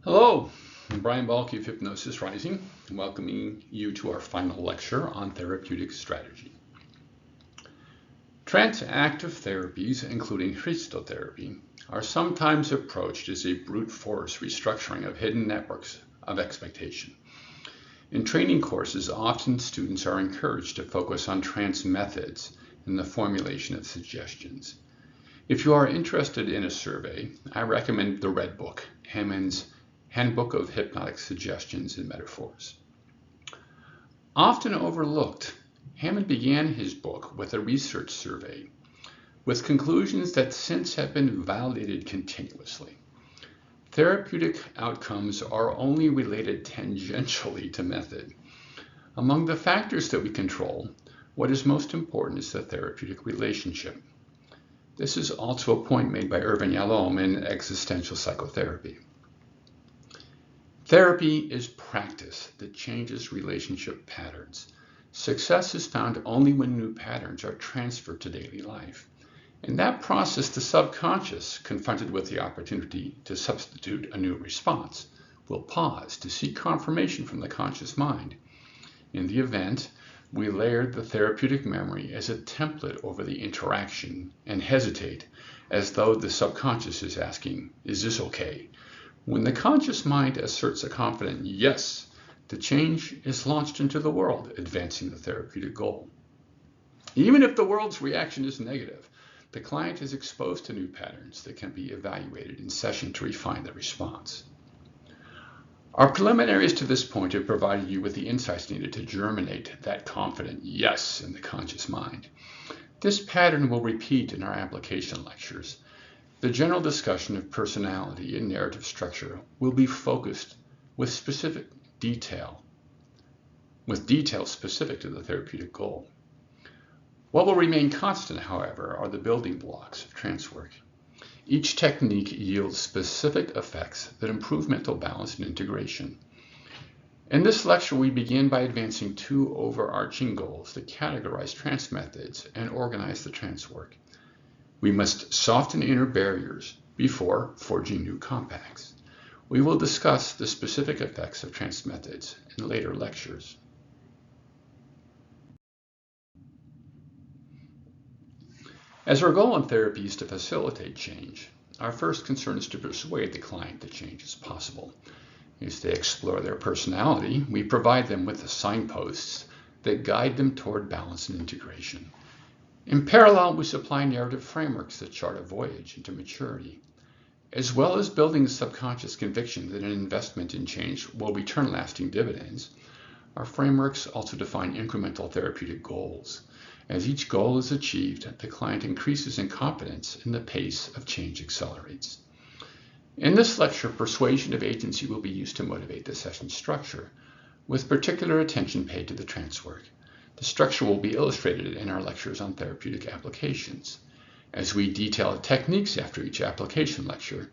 Hello, I'm Brian Balke of Hypnosis Rising, welcoming you to our final lecture on therapeutic strategy. Trance active therapies, including Christotherapy, are sometimes approached as a brute force restructuring of hidden networks of expectation. In training courses, often students are encouraged to focus on trance methods in the formulation of suggestions. If you are interested in a survey, I recommend the Red Book, Hammond's Handbook of Hypnotic Suggestions and Metaphors. Often overlooked, Hammond began his book with a research survey with conclusions that since have been validated continuously. Therapeutic outcomes are only related tangentially to method. Among the factors that we control, what is most important is the therapeutic relationship. This is also a point made by Irvin Yalom in Existential Psychotherapy. Therapy is practice that changes relationship patterns. Success is found only when new patterns are transferred to daily life. In that process, the subconscious, confronted with the opportunity to substitute a new response, will pause to seek confirmation from the conscious mind. In the event, we layer the therapeutic memory as a template over the interaction and hesitate as though the subconscious is asking, "Is this okay?" When the conscious mind asserts a confident yes, the change is launched into the world, advancing the therapeutic goal. Even if the world's reaction is negative, the client is exposed to new patterns that can be evaluated in session to refine the response. Our preliminaries to this point have provided you with the insights needed to germinate that confident yes in the conscious mind. This pattern will repeat in our application lectures. The general discussion of personality and narrative structure will be focused with details specific to the therapeutic goal. What will remain constant, however, are the building blocks of trance work. Each technique yields specific effects that improve mental balance and integration. In this lecture, we begin by advancing two overarching goals that categorize trance methods and organize the trance work. We must soften inner barriers before forging new compacts. We will discuss the specific effects of trance methods in later lectures. As our goal in therapy is to facilitate change, our first concern is to persuade the client that change is possible. As they explore their personality, we provide them with the signposts that guide them toward balance and integration. In parallel, we supply narrative frameworks that chart a voyage into maturity. As well as building a subconscious conviction that an investment in change will return lasting dividends, our frameworks also define incremental therapeutic goals. As each goal is achieved, the client increases in confidence and the pace of change accelerates. In this lecture, persuasion of agency will be used to motivate the session structure, with particular attention paid to the trance work. The structure will be illustrated in our lectures on therapeutic applications. As we detail techniques after each application lecture,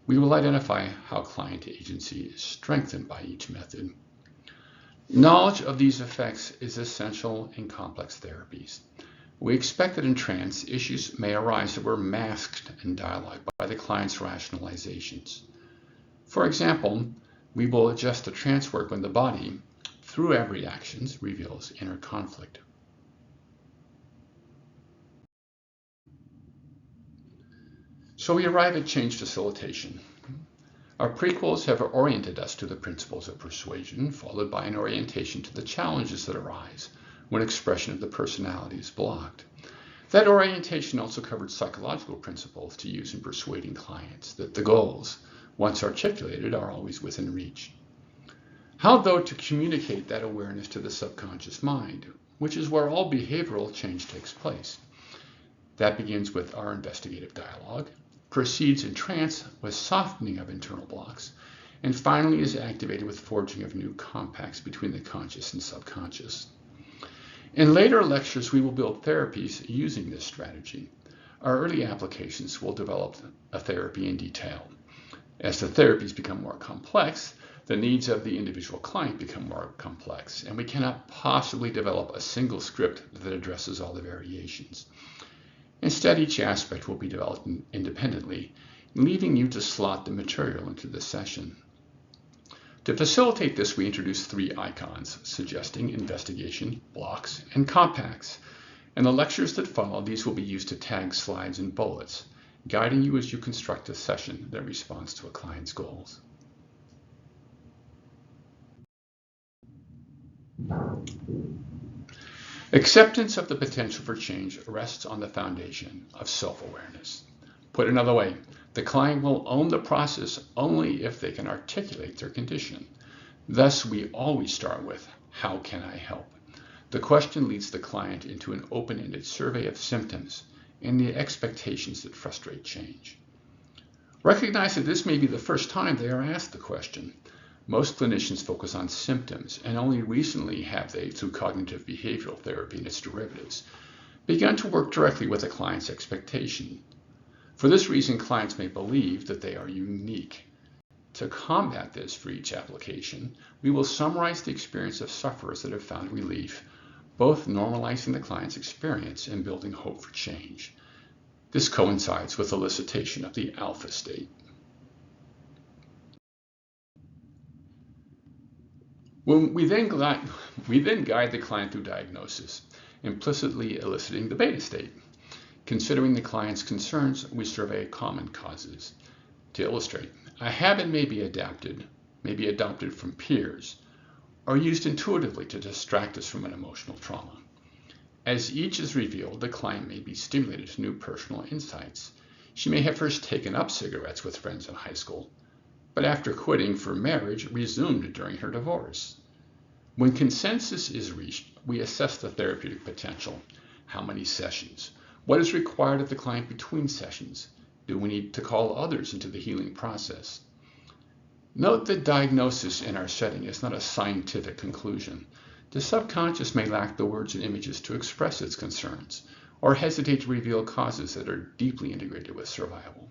we will identify how client agency is strengthened by each method. Knowledge of these effects is essential in complex therapies. We expect that in trance, issues may arise that were masked in dialogue by the client's rationalizations. For example, we will adjust the trance work when the body, through our reactions, reveals inner conflict. So we arrive at change facilitation. Our prequels have oriented us to the principles of persuasion, followed by an orientation to the challenges that arise when expression of the personality is blocked. That orientation also covered psychological principles to use in persuading clients that the goals, once articulated, are always within reach. How, though, to communicate that awareness to the subconscious mind, which is where all behavioral change takes place? That begins with our investigative dialogue, proceeds in trance with softening of internal blocks, and finally is activated with forging of new compacts between the conscious and subconscious. In later lectures, we will build therapies using this strategy. Our early applications will develop a therapy in detail. As the therapies become more complex, the needs of the individual client become more complex, and we cannot possibly develop a single script that addresses all the variations. Instead, each aspect will be developed independently, leaving you to slot the material into the session. To facilitate this, we introduce 3 icons, suggesting investigation, blocks, and compacts. In the lectures that follow, these will be used to tag slides and bullets, guiding you as you construct a session that responds to a client's goals. Acceptance of the potential for change rests on the foundation of self-awareness. Put another way, the client will own the process only if they can articulate their condition. Thus, we always start with, how can I help? The question leads the client into an open-ended survey of symptoms and the expectations that frustrate change. Recognize that this may be the first time they are asked the question. Most clinicians focus on symptoms, and only recently have they, through cognitive behavioral therapy and its derivatives, begun to work directly with the client's expectation. For this reason, clients may believe that they are unique. To combat this for each application, we will summarize the experience of sufferers that have found relief, both normalizing the client's experience and building hope for change. This coincides with elicitation of the alpha state. We then guide the client through diagnosis, implicitly eliciting the beta state. Considering the client's concerns, we survey common causes. To illustrate, a habit may be adopted from peers, or used intuitively to distract us from an emotional trauma. As each is revealed, the client may be stimulated to new personal insights. She may have first taken up cigarettes with friends in high school, but after quitting for marriage, resumed during her divorce. When consensus is reached, we assess the therapeutic potential. How many sessions? What is required of the client between sessions? Do we need to call others into the healing process? Note that diagnosis in our setting is not a scientific conclusion. The subconscious may lack the words and images to express its concerns, or hesitate to reveal causes that are deeply integrated with survival.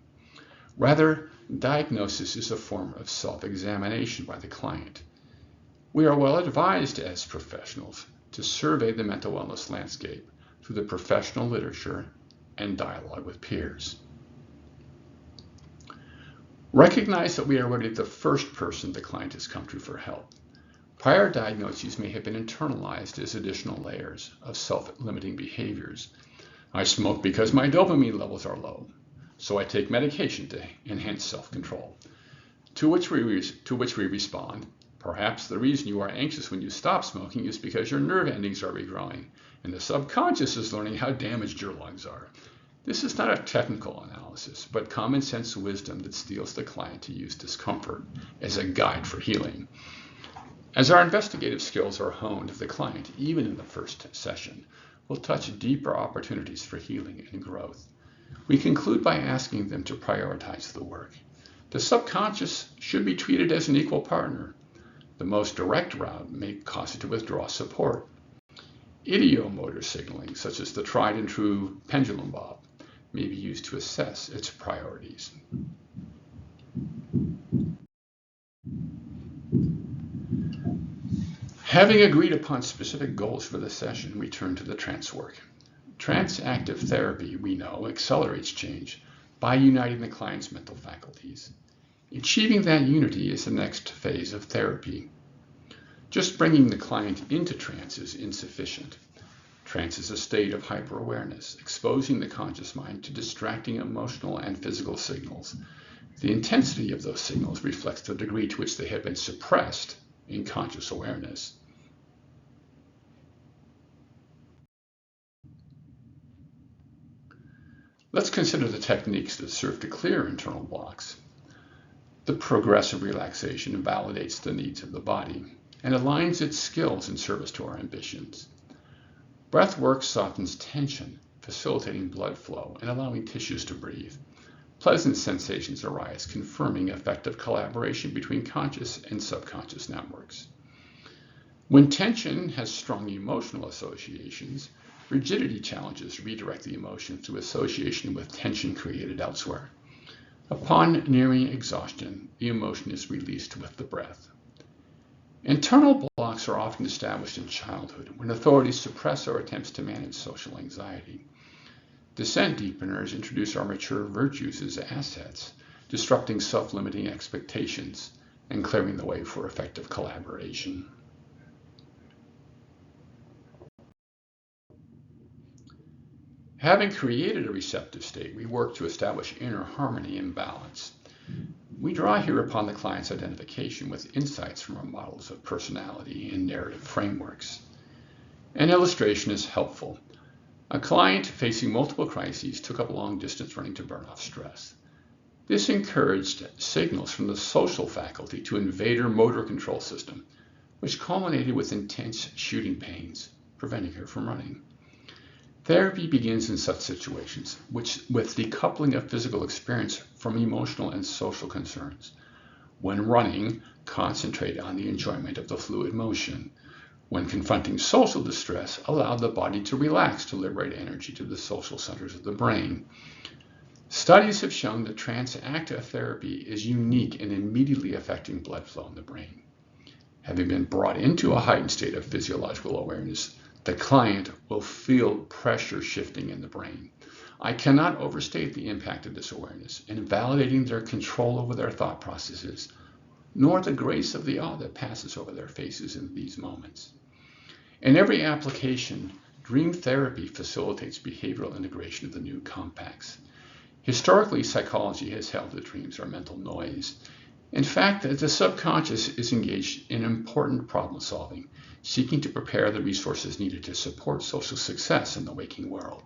Rather, diagnosis is a form of self-examination by the client. We are well advised as professionals to survey the mental wellness landscape through the professional literature and dialogue with peers. Recognize that we are already the first person the client has come to for help. Prior diagnoses may have been internalized as additional layers of self-limiting behaviors. I smoke because my dopamine levels are low, so I take medication to enhance self-control. To which we respond, perhaps the reason you are anxious when you stop smoking is because your nerve endings are regrowing, and the subconscious is learning how damaged your lungs are. This is not a technical analysis, but common sense wisdom that steels the client to use discomfort as a guide for healing. As our investigative skills are honed, the client, even in the first session, will touch deeper opportunities for healing and growth. We conclude by asking them to prioritize the work. The subconscious should be treated as an equal partner. The most direct route may cause it to withdraw support. Ideomotor signaling, such as the tried and true pendulum bob, may be used to assess its priorities. Having agreed upon specific goals for the session, we turn to the trance work. Trance active therapy, we know, accelerates change by uniting the client's mental faculties. Achieving that unity is the next phase of therapy. Just bringing the client into trance is insufficient. Trance is a state of hyper-awareness, exposing the conscious mind to distracting emotional and physical signals. The intensity of those signals reflects the degree to which they have been suppressed in conscious awareness. Let's consider the techniques that serve to clear internal blocks. The progressive relaxation validates the needs of the body and aligns its skills in service to our ambitions. Breath work softens tension, facilitating blood flow and allowing tissues to breathe. Pleasant sensations arise, confirming effective collaboration between conscious and subconscious networks. When tension has strong emotional associations, rigidity challenges redirect the emotion through association with tension created elsewhere. Upon nearing exhaustion, the emotion is released with the breath. Internal blocks are often established in childhood when authorities suppress our attempts to manage social anxiety. Descent deepeners introduce our mature virtues as assets, disrupting self-limiting expectations and clearing the way for effective collaboration. Having created a receptive state, we work to establish inner harmony and balance. We draw here upon the client's identification with insights from our models of personality and narrative frameworks. An illustration is helpful. A client facing multiple crises took up long distance running to burn off stress. This encouraged signals from the social faculty to invade her motor control system, which culminated with intense shooting pains, preventing her from running. Therapy begins in such situations, with decoupling of physical experience from emotional and social concerns. When running, concentrate on the enjoyment of the fluid motion. When confronting social distress, allow the body to relax to liberate energy to the social centers of the brain. Studies have shown that trance active therapy is unique in immediately affecting blood flow in the brain. Having been brought into a heightened state of physiological awareness, the client will feel pressure shifting in the brain. I cannot overstate the impact of this awareness in validating their control over their thought processes, nor the grace of the awe that passes over their faces in these moments. In every application, dream therapy facilitates behavioral integration of the new compacts. Historically, psychology has held that dreams are mental noise. In fact, the subconscious is engaged in important problem solving, seeking to prepare the resources needed to support social success in the waking world.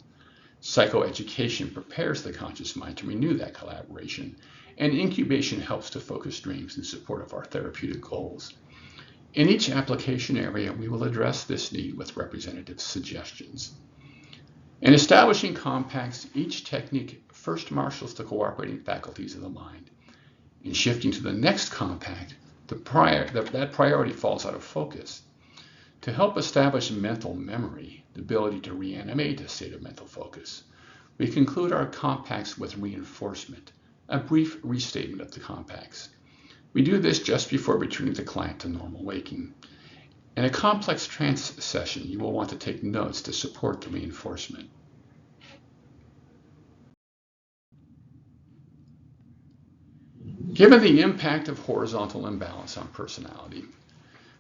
Psychoeducation prepares the conscious mind to renew that collaboration, and incubation helps to focus dreams in support of our therapeutic goals. In each application area, we will address this need with representative suggestions. In establishing compacts, each technique first marshals the cooperating faculties of the mind. In shifting to the next compact, that priority falls out of focus. To help establish mental memory, the ability to reanimate a state of mental focus, we conclude our compacts with reinforcement, a brief restatement of the compacts. We do this just before returning the client to normal waking. In a complex trance session, you will want to take notes to support the reinforcement. Given the impact of horizontal imbalance on personality,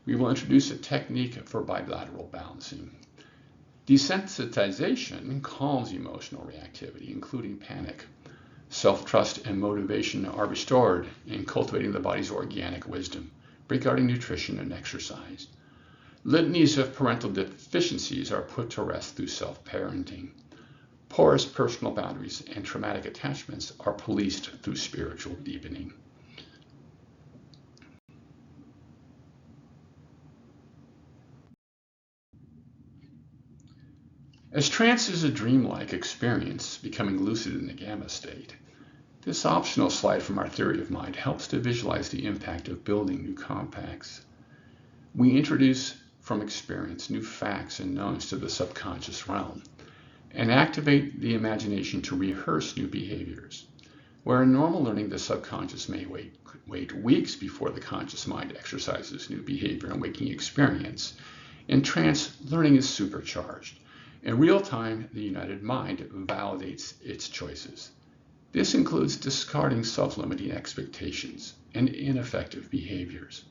we will introduce a technique for bilateral balancing. Desensitization calms emotional reactivity, including panic. Self-trust and motivation are restored in cultivating the body's organic wisdom regarding nutrition and exercise. Litanies of parental deficiencies are put to rest through self-parenting. Porous personal boundaries and traumatic attachments are policed through spiritual deepening. As trance is a dreamlike experience, becoming lucid in the gamma state, this optional slide from our theory of mind helps to visualize the impact of building new compacts. We introduce from experience new facts and knowns to the subconscious realm, and activate the imagination to rehearse new behaviors. Where in normal learning, the subconscious may wait weeks before the conscious mind exercises new behavior and waking experience. In trance, learning is supercharged. In real time, the united mind validates its choices. This includes discarding self-limiting expectations and ineffective behaviors.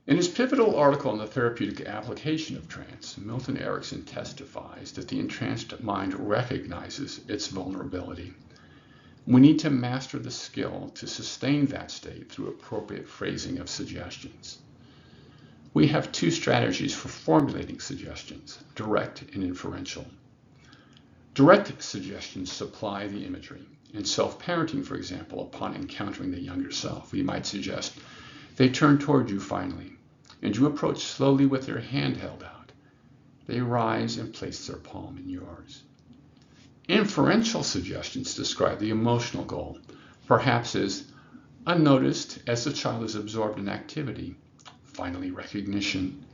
In his pivotal article on the therapeutic application of trance, Milton Erickson testifies that the entranced mind recognizes its vulnerability. We need to master the skill to sustain that state through appropriate phrasing of suggestions. We have two strategies for formulating suggestions, direct and inferential. Direct suggestions supply the imagery. In self-parenting, for example, upon encountering the younger self, we might suggest, they turn toward you finally, and you approach slowly with their hand held out. They rise and place their palm in yours. Inferential suggestions describe the emotional goal, perhaps as unnoticed as the child is absorbed in activity, finally recognition,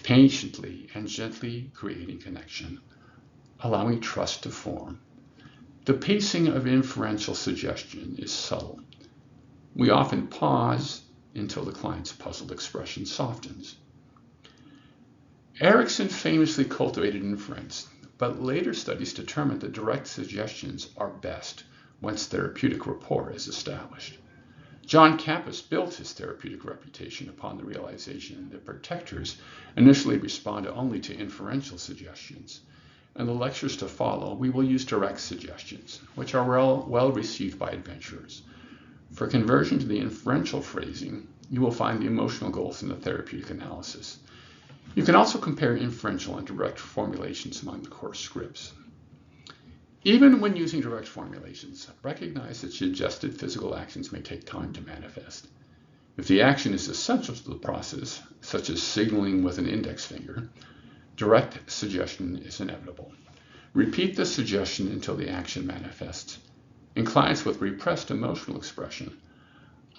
patiently and gently creating connection, allowing trust to form. The pacing of inferential suggestion is subtle. We often pause until the client's puzzled expression softens. Erickson famously cultivated inference, but later studies determined that direct suggestions are best once therapeutic rapport is established. John Kappas built his therapeutic reputation upon the realization that protectors initially respond only to inferential suggestions. In the lectures to follow, we will use direct suggestions, which are well received by adventurers. For conversion to the inferential phrasing, you will find the emotional goals in the therapeutic analysis. You can also compare inferential and direct formulations among the course scripts. Even when using direct formulations, recognize that suggested physical actions may take time to manifest. If the action is essential to the process, such as signaling with an index finger, direct suggestion is inevitable. Repeat the suggestion until the action manifests. In clients with repressed emotional expression,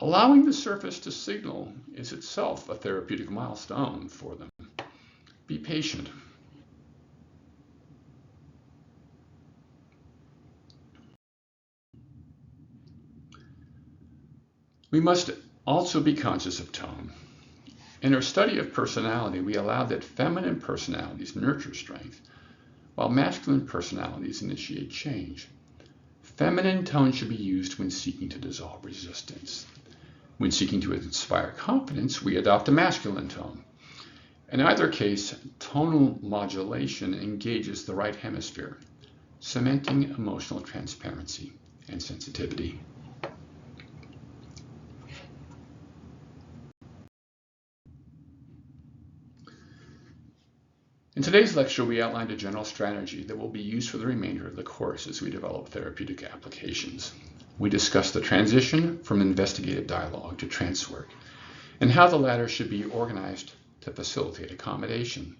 allowing the surface to signal is itself a therapeutic milestone for them. Be patient. We must also be conscious of tone. In our study of personality, we allowed that feminine personalities nurture strength, while masculine personalities initiate change. Feminine tone should be used when seeking to dissolve resistance. When seeking to inspire confidence, we adopt a masculine tone. In either case, tonal modulation engages the right hemisphere, cementing emotional transparency and sensitivity. In today's lecture, we outlined a general strategy that will be used for the remainder of the course as we develop therapeutic applications. We discussed the transition from investigative dialogue to trance work, and how the latter should be organized to facilitate accommodation.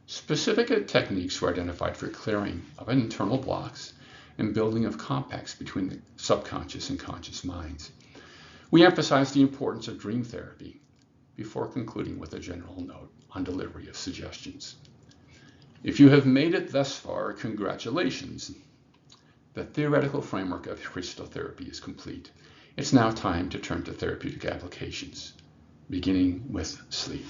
Specific techniques were identified for clearing of internal blocks and building of compacts between the subconscious and conscious minds. We emphasized the importance of dream therapy before concluding with a general note on delivery of suggestions. If you have made it thus far, congratulations. The theoretical framework of crystallotherapy is complete. It's now time to turn to therapeutic applications, beginning with sleep.